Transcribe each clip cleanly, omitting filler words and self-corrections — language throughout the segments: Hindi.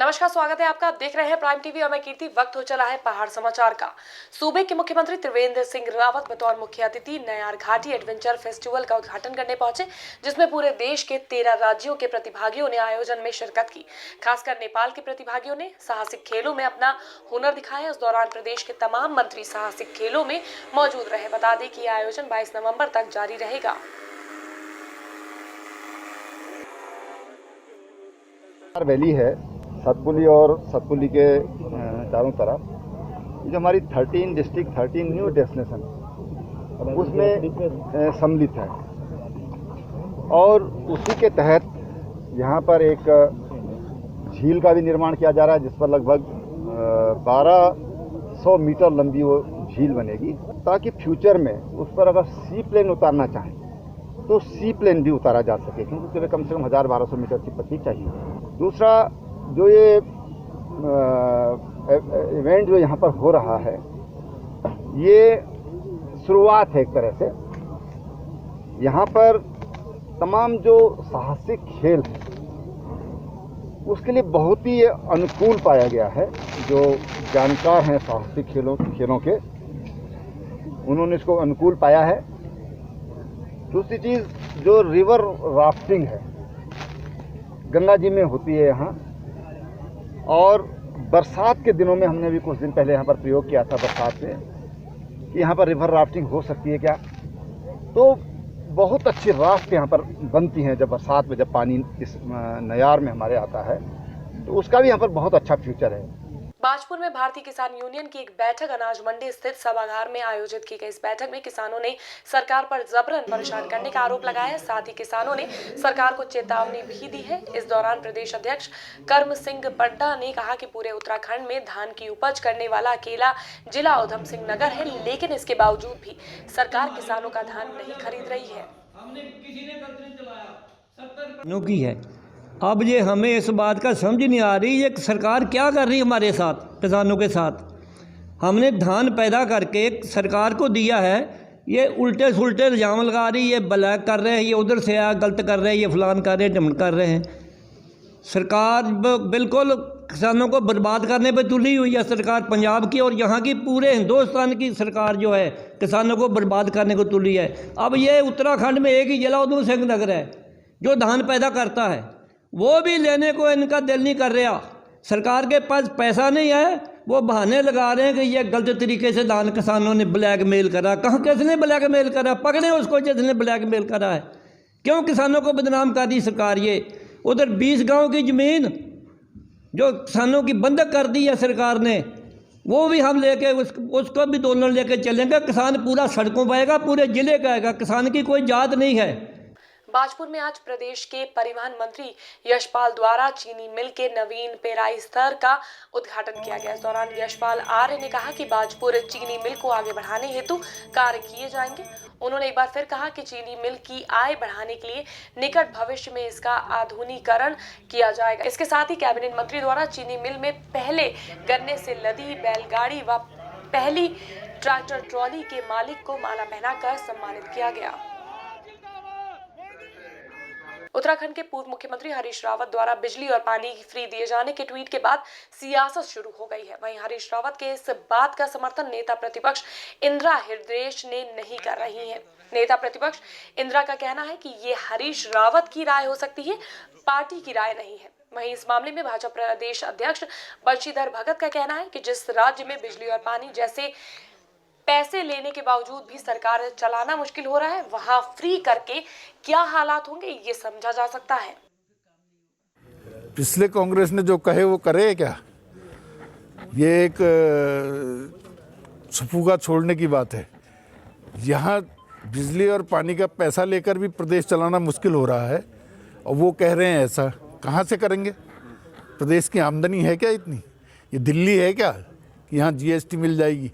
नमस्कार, स्वागत है आपका। आप देख रहे हैं प्राइम टीवी और मैं कीर्ति। वक्त हो चला है पहाड़ समाचार का। सूबे के मुख्यमंत्री त्रिवेंद्र सिंह रावत बतौर मुख्य अतिथि नयार घाटी एडवेंचर फेस्टिवल का उद्घाटन करने पहुंचे, जिसमें पूरे देश के 13 राज्यों के प्रतिभागियों ने आयोजन में शिरकत की। खासकर नेपाल के प्रतिभागियों ने साहसिक खेलों में अपना हुनर दिखाया। इस दौरान प्रदेश के तमाम मंत्री साहसिक खेलों में मौजूद रहे। बता दें कि आयोजन 22 नवम्बर तक जारी रहेगा। वैली है सतपुली और सतपुली के चारों तरफ, जो हमारी 13 डिस्ट्रिक्ट 13 न्यू डेस्टिनेशन उसमें सम्मिलित है। और उसी के तहत यहाँ पर एक झील का भी निर्माण किया जा रहा है, जिस पर लगभग 1200 मीटर लंबी वो झील बनेगी, ताकि फ्यूचर में उस पर अगर सी प्लेन उतारना चाहें तो सी प्लेन भी उतारा जा सके, क्योंकि उसके लिए कम से कम 1200 मीटर की पट्टी चाहिए। दूसरा, जो ये इवेंट जो यहाँ पर हो रहा है, ये शुरुआत है एक तरह से। यहाँ पर तमाम जो साहसिक खेल हैं उसके लिए बहुत ही अनुकूल पाया गया है। जो जानकार हैं साहसिक खेलों के, उन्होंने इसको अनुकूल पाया है। दूसरी चीज़, जो रिवर राफ्टिंग है गंगा जी में होती है यहाँ, और बरसात के दिनों में हमने भी कुछ दिन पहले यहाँ पर प्रयोग किया था बरसात में, कि यहाँ पर रिवर राफ्टिंग हो सकती है क्या। तो बहुत अच्छी राफ्ट यहाँ पर बनती हैं जब बरसात में, जब पानी इस नयार में हमारे आता है, तो उसका भी यहाँ पर बहुत अच्छा फ्यूचर है। बाजपुर में भारतीय किसान यूनियन की एक बैठक अनाज मंडी स्थित सभागार में आयोजित की गई। इस बैठक में किसानों ने सरकार पर जबरन परेशान करने का आरोप लगाया। साथ ही किसानों ने सरकार को चेतावनी भी दी है। इस दौरान प्रदेश अध्यक्ष कर्म सिंह पड्डा ने कहा कि पूरे उत्तराखंड में धान की उपज करने वाला अकेला जिला उधम सिंह नगर है, लेकिन इसके बावजूद भी सरकार किसानों का धान नहीं खरीद रही है। अब ये हमें इस बात का समझ नहीं आ रही, ये सरकार क्या कर रही है हमारे साथ, किसानों के साथ। हमने धान पैदा करके सरकार को दिया है, ये उल्टे सुल्टे इल्ज़ाम लगा रही है, ये ब्लैक कर रहे हैं, ये उधर से आया गलत कर रहे हैं, ये फलान कर रहे हैं, ढमन कर रहे हैं। सरकार बिल्कुल किसानों को बर्बाद करने पे तुली हुई है सरकार पंजाब की, और यहाँ की पूरे हिंदुस्तान की सरकार जो है किसानों को बर्बाद करने को तुली है। अब ये उत्तराखंड में एक ही जिला उधम सिंह नगर है जो धान पैदा करता है, वो भी लेने को इनका दिल नहीं कर रहा। सरकार के पास पैसा नहीं है, वो बहाने लगा रहे हैं कि ये गलत तरीके से धान किसानों ने ब्लैकमेल करा। कहाँ, किसने ब्लैकमेल करा? पकड़े उसको जिसने ब्लैकमेल करा है। क्यों किसानों को बदनाम कर दी सरकार? ये उधर 20 गांव की ज़मीन जो किसानों की बंधक कर दी है सरकार ने, वो भी हम लेके उसको भी दोनों लेके चलेंगे। किसान पूरा सड़कों पर आएगा, पूरे ज़िले का आएगा, किसान की कोई जात नहीं है। बाजपुर में आज प्रदेश के परिवहन मंत्री यशपाल द्वारा चीनी मिल के नवीन पेराई स्तर का उद्घाटन किया गया। इस दौरान यशपाल आर्य ने कहा कि बाजपुर चीनी मिल को आगे बढ़ाने हेतु कार्य किए जाएंगे। उन्होंने एक बार फिर कहा कि चीनी मिल की आय बढ़ाने के लिए निकट भविष्य में इसका आधुनिकीकरण किया जाएगा। इसके साथ ही कैबिनेट मंत्री द्वारा चीनी मिल में पहले गन्ने से लदी बैलगाड़ी व पहली ट्रैक्टर ट्रॉली के मालिक को माला पहनाकर सम्मानित किया गया। उत्तराखंड के पूर्व मुख्यमंत्री हरीश रावत द्वारा बिजली और पानी फ्री दिए जाने के ट्वीट के बाद सियासत शुरू हो गई है। वहीं हरीश रावत के इस बात का समर्थन नेता प्रतिपक्ष इंदिरा हृदयेश ने नहीं कर रही हैं। नेता प्रतिपक्ष इंदिरा का कहना है कि ये हरीश रावत की राय हो सकती है, पार्टी की राय नहीं है। वहीं इस मामले में भाजपा प्रदेश अध्यक्ष बंशीधर भगत का कहना है कि जिस राज्य में बिजली और पानी जैसे पैसे लेने के बावजूद भी सरकार चलाना मुश्किल हो रहा है, वहां फ्री करके क्या हालात होंगे ये समझा जा सकता है। पिछले कांग्रेस ने जो कहे वो करे क्या? ये एक सफुगा छोड़ने की बात है। यहाँ बिजली और पानी का पैसा लेकर भी प्रदेश चलाना मुश्किल हो रहा है, और वो कह रहे हैं ऐसा। कहाँ से करेंगे? प्रदेश की आमदनी है क्या इतनी? ये दिल्ली है क्या कि यहाँ जीएसटी मिल जाएगी?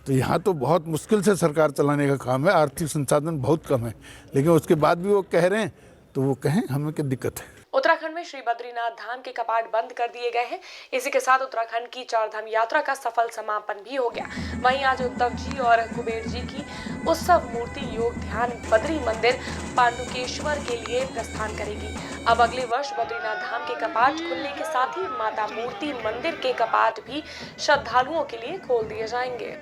तो यहाँ तो बहुत मुश्किल से सरकार चलाने का काम है, आर्थिक संसाधन बहुत कम है। लेकिन उसके बाद भी वो कह रहे हैं, तो वो कहें, हमें क्या दिक्कत है? उत्तराखंड में श्री बद्रीनाथ धाम के कपाट बंद कर दिए गए हैं। इसी के साथ उत्तराखंड की चारधाम यात्रा का सफल समापन भी हो गया। वहीं आज उद्धव जी और कुबेर जी की उत्सव मूर्ति योग ध्यान बद्री मंदिर पांडुकेश्वर के लिए प्रस्थान करेगी। अब अगले वर्ष बद्रीनाथ धाम के कपाट खुलने के साथ ही माता मूर्ति मंदिर के कपाट भी श्रद्धालुओं के लिए खोल दिए जाएंगे।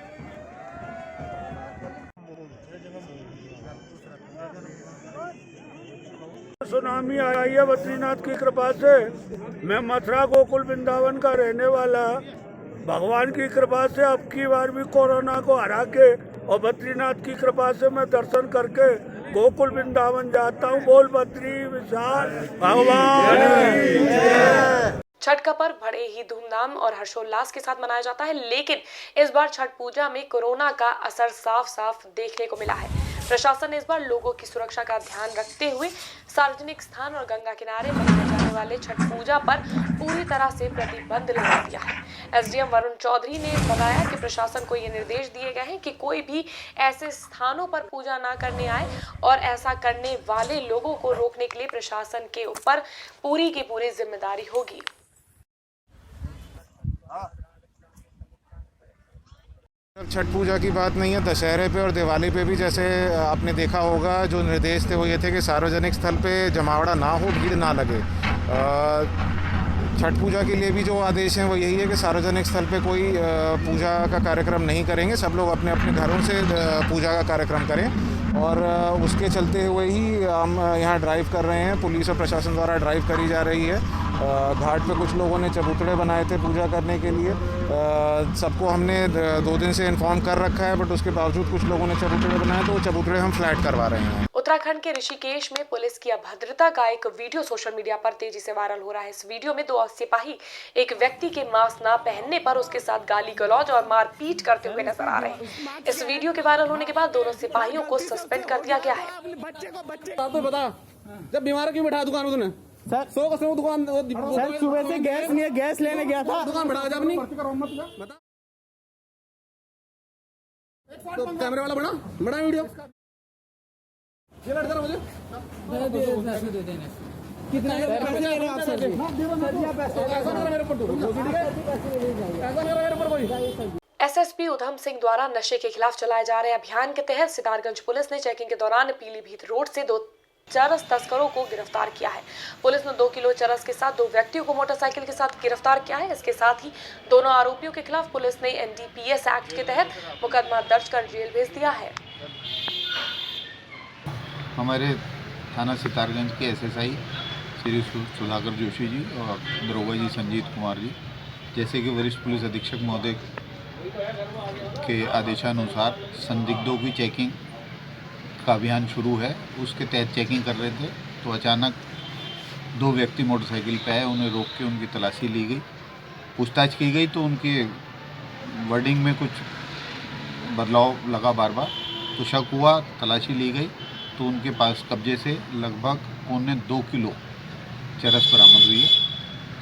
सुनामी आई है बद्रीनाथ की कृपा से। मैं मथुरा गोकुल वृंदावन का रहने वाला, भगवान की कृपा से अब की बार भी कोरोना को हरा के और बद्रीनाथ की कृपा से मैं दर्शन करके गोकुल वृंदावन जाता हूँ। बोल बद्री विशाल भगवान। छठ का पर्व बड़े ही धूमधाम और हर्षोल्लास के साथ मनाया जाता है, लेकिन इस बार छठ पूजा में कोरोना का असर साफ साफ देखने को मिला है। प्रशासन ने इस बार लोगों की सुरक्षा का ध्यान रखते हुए सार्वजनिक स्थान और गंगा किनारे मनाए जाने वाले छठ पूजा पर पूरी तरह से प्रतिबंध लगा दिया है। एसडीएम वरुण चौधरी ने बताया कि प्रशासन को ये निर्देश दिए गए हैं कि कोई भी ऐसे स्थानों पर पूजा ना करने आए और ऐसा करने वाले लोगों को रोकने के लिए प्रशासन के ऊपर पूरी की पूरी जिम्मेदारी होगी। छठ पूजा की बात नहीं है, दशहरे पे और दिवाली पे भी जैसे आपने देखा होगा जो निर्देश थे वो ये थे कि सार्वजनिक स्थल पे जमावड़ा ना हो, भीड़ ना लगे। छठ पूजा के लिए भी जो आदेश हैं वो यही है कि सार्वजनिक स्थल पे कोई पूजा का कार्यक्रम नहीं करेंगे, सब लोग अपने अपने घरों से पूजा का कार्यक्रम करें। और उसके चलते हुए ही हम यहाँ ड्राइव कर रहे हैं, पुलिस और प्रशासन द्वारा ड्राइव करी जा रही है। घाट पे कुछ लोगों ने चबूतरे बनाए थे पूजा करने के लिए, सबको हमने 2 दिन से इन्फॉर्म कर रखा है, बट उसके बावजूद कुछ लोगों ने चबूतरे बनाए तो वो चबूतरे हम फ्लैट करवा रहे हैं। उत्तराखंड के ऋषिकेश में पुलिस की अभद्रता का एक वीडियो सोशल मीडिया पर तेजी से वायरल हो रहा है। इस वीडियो में 2 सिपाही एक व्यक्ति के मास्क न पहनने पर उसके साथ गाली गलौज और मारपीट करते हुए नजर आ रहे हैं। इस वीडियो के वायरल होने के बाद दोनों सिपाहियों को सस्पेंड कर दिया गया है। आपको बता, जब बीमार क्यों बैठा दुकान में तूने? सर 100 कस्टमर दुकान सर सुबह से गैस नहीं है, गैस लेने गया था, दुकान बढ़ा जब नहीं बता। तो कैमरे वाला बड़ा वीडियो ये लड़का मुझे कितना पैसे ले रहे हैं आप सर? ऐसा नहीं मेरे पर एसएसपी उधम सिंह द्वारा नशे के खिलाफ चलाए जा रहे अभियान के तहत सितारगंज पुलिस ने चेकिंग के दौरान पीलीभीत रोड से 2 चरस तस्करों को गिरफ्तार किया है। पुलिस ने 2 किलो चरस के साथ 2 व्यक्तियों को मोटरसाइकिल के साथ गिरफ्तार किया है। इसके साथ ही दोनों आरोपियों के खिलाफ पुलिस ने एनडीपीएस एक्ट के तहत मुकदमा दर्ज कर जेल भेज दिया है। हमारे थाना सितारगंज के एसएसआई श्री सुधाकर जोशी जी और दरोगा जी संजीत कुमार जी, जैसे कि वरिष्ठ पुलिस अधीक्षक महोदय के आदेशानुसार संदिग्धों की चेकिंग का अभियान शुरू है, उसके तहत चेकिंग कर रहे थे तो अचानक 2 व्यक्ति मोटरसाइकिल पे आए, उन्हें रोक के उनकी तलाशी ली गई, पूछताछ की गई तो उनके वर्डिंग में कुछ बदलाव लगा बार बार, तो शक हुआ, तलाशी ली गई तो उनके पास कब्जे से लगभग 2.25 किलो चरस बरामद हुई है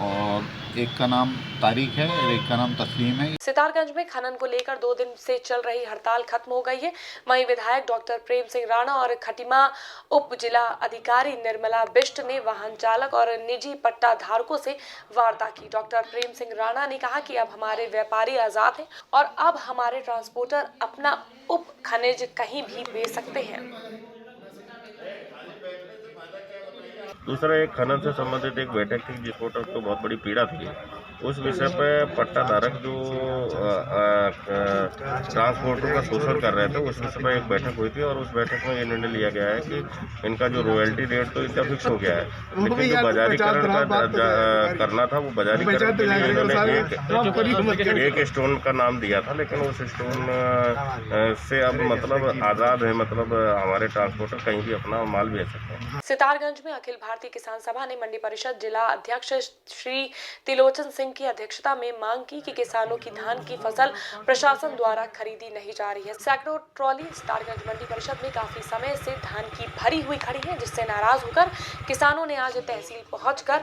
और एक का नाम तारिक है और एक का नाम तस्लीम है। सितारगंज में खनन को लेकर 2 दिन से चल रही हड़ताल खत्म हो गई है। वहीं विधायक डॉक्टर प्रेम सिंह राणा और खटीमा उप जिला अधिकारी निर्मला बिष्ट ने वाहन चालक और निजी पट्टा धारकों से वार्ता की। डॉक्टर प्रेम सिंह राणा ने कहा कि अब हमारे व्यापारी आजाद हैं और अब हमारे ट्रांसपोर्टर अपना उप खनिज कहीं भी बेच सकते हैं। दूसरा एक खनन से संबंधित एक बैठक थी जिसको तो बहुत बड़ी पीड़ा थी। उस विषय पे पट्टा धारक जो ट्रांसपोर्टर का शोषण कर रहे थे उस विषय पर एक बैठक हुई थी और उस बैठक में ये निर्णय लिया गया है कि इनका जो रॉयल्टी रेट तो इसका फिक्स हो गया है, लेकिन जो बाजारीकरण का करना था वो बाजारीकरण के लिए इन्होंने एक स्टोन का नाम दिया था, लेकिन उस स्टोन से अब मतलब आज़ाद है, मतलब हमारे ट्रांसपोर्टर कहीं भी अपना माल बेच सकते हैं। सितारगंज में अखिल भारतीय किसान सभा ने मंडी परिषद जिला अध्यक्ष श्री तिलोचन सिंह की अध्यक्षता में मांग की कि किसानों की धान की फसल प्रशासन द्वारा खरीदी नहीं जा रही है। सैकड़ों ट्रॉली सितारगंज मंडी परिषद में काफी समय से धान की भरी हुई खड़ी है, जिससे नाराज होकर किसानों ने आज तहसील पहुंचकर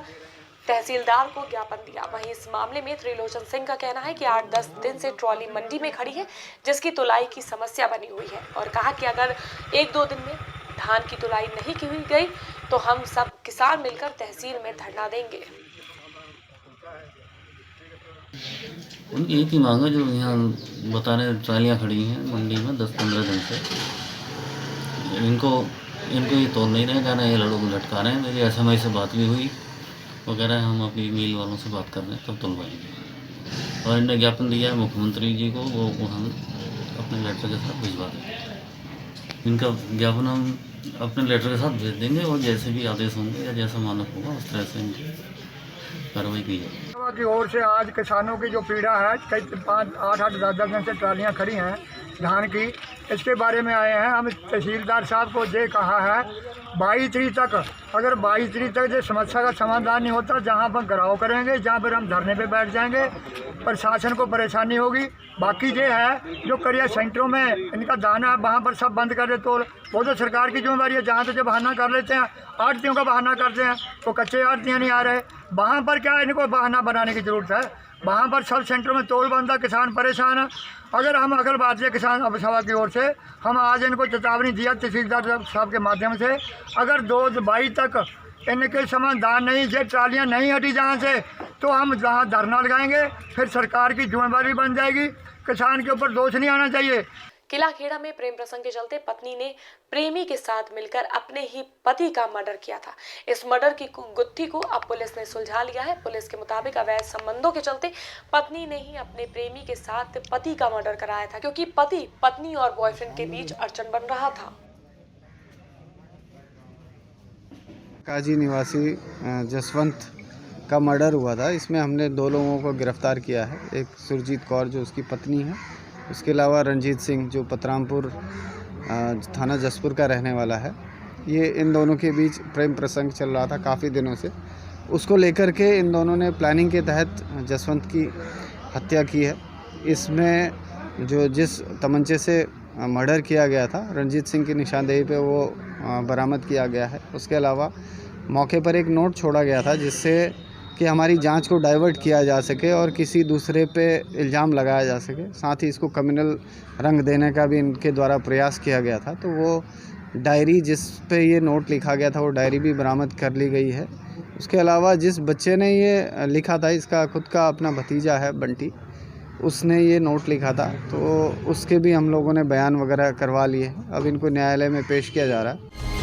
तहसीलदार को ज्ञापन दिया। वहीं इस मामले में त्रिलोचन सिंह का कहना है कि 8-10 दिन से ट्रॉली मंडी में खड़ी है, जिसकी तुलाई की समस्या बनी हुई है और कहा कि अगर 1-2 दिन में धान की तुलाई नहीं की गई तो हम सब किसान मिलकर तहसील में धरना देंगे। उनकी एक ही मांग है, जो यहाँ बता रहे ट्रालियाँ खड़ी हैं मंडी में 10-15 दिन से, इनको ये तोड़ नहीं रहे, कहना ये लोग लटका रहे हैं। मेरी एसएमआई से बात भी हुई, वो कह रहे हैं हम अपनी मिल वालों से बात कर रहे हैं तब तुलवाएंगे, और इन्हें ज्ञापन दिया है मुख्यमंत्री जी को, वो हम अपने लेटर के साथ भिजवा देंगे। इनका ज्ञापन हम अपने लेटर के साथ भेज देंगे, और जैसे भी आदेश होंगे या जैसा मानक होगा उस तरह से इनकी कार्रवाई की जाए। की ओर से आज किसानों की जो पीड़ा है, कई 5-8-10 दिन से ट्रालियाँ खड़ी हैं धान की, इसके बारे में आए हैं। हम तहसीलदार साहब को ये कहा है 22 तारीख तक, अगर 22 तारीख तक ये समस्या का समाधान नहीं होता, जहाँ पर घराव करेंगे, जहाँ पर हम धरने पे बैठ जाएंगे, प्रशासन को परेशानी होगी। बाकी ये है जो करियर सेंटरों में इनका दाना है, वहाँ पर सब बंद कर दे, तो वो तो सरकार की जिम्मेदारी है। जहाँ तो जब बहाना कर लेते हैं, आड़तियों का बहाना करते हैं, तो कच्चे आड़तियाँ नहीं आ रहे, वहाँ पर क्या इनको बहाना बनाने की ज़रूरत है। वहाँ पर सब सेंटरों में तोल बंद है, किसान परेशान है। अगर भारतीय किसान सभा की ओर से हम आज इनको चेतावनी दिया तहसीलदार साहब के माध्यम से, अगर 2-22 तक इनके समाधान नहीं, ये ट्रालियाँ नहीं हटी जहाँ से, तो हम जहाँ धरना लगाएंगे, फिर सरकार की जिम्मेदारी बन जाएगी। किसान के ऊपर दोष नहीं आना चाहिए। किला खेड़ा में प्रेम प्रसंग के चलते पत्नी ने प्रेमी के साथ मिलकर अपने ही पति का मर्डर किया था। इस मर्डर की गुत्थी को अब पुलिस ने सुलझा लिया है। पुलिस के मुताबिक अवैध संबंधों के चलते पत्नी ने ही अपने प्रेमी के साथ पति का मर्डर कराया था, क्योंकि पति पत्नी और बॉयफ्रेंड के बीच अड़चन बन रहा था। काजी निवासी जसवंत का मर्डर हुआ था। इसमें हमने 2 लोगों को गिरफ्तार किया है, एक सुरजीत कौर जो उसकी पत्नी है, उसके अलावा रंजीत सिंह जो पतरामपुर थाना जसपुर का रहने वाला है। ये इन दोनों के बीच प्रेम प्रसंग चल रहा था काफ़ी दिनों से, उसको लेकर के इन दोनों ने प्लानिंग के तहत जसवंत की हत्या की है। इसमें जिस तमंचे से मर्डर किया गया था, रंजीत सिंह की निशानदेही पे वो बरामद किया गया है। उसके अलावा मौके पर एक नोट छोड़ा गया था जिससे कि हमारी जांच को डाइवर्ट किया जा सके और किसी दूसरे पे इल्ज़ाम लगाया जा सके। साथ ही इसको कम्युनल रंग देने का भी इनके द्वारा प्रयास किया गया था। तो वो डायरी जिस पे ये नोट लिखा गया था, वो डायरी भी बरामद कर ली गई है। उसके अलावा जिस बच्चे ने ये लिखा था, इसका खुद का अपना भतीजा है बंटी, उसने ये नोट लिखा था, तो उसके भी हम लोगों ने बयान वगैरह करवा लिए। अब इनको न्यायालय में पेश किया जा रहा है।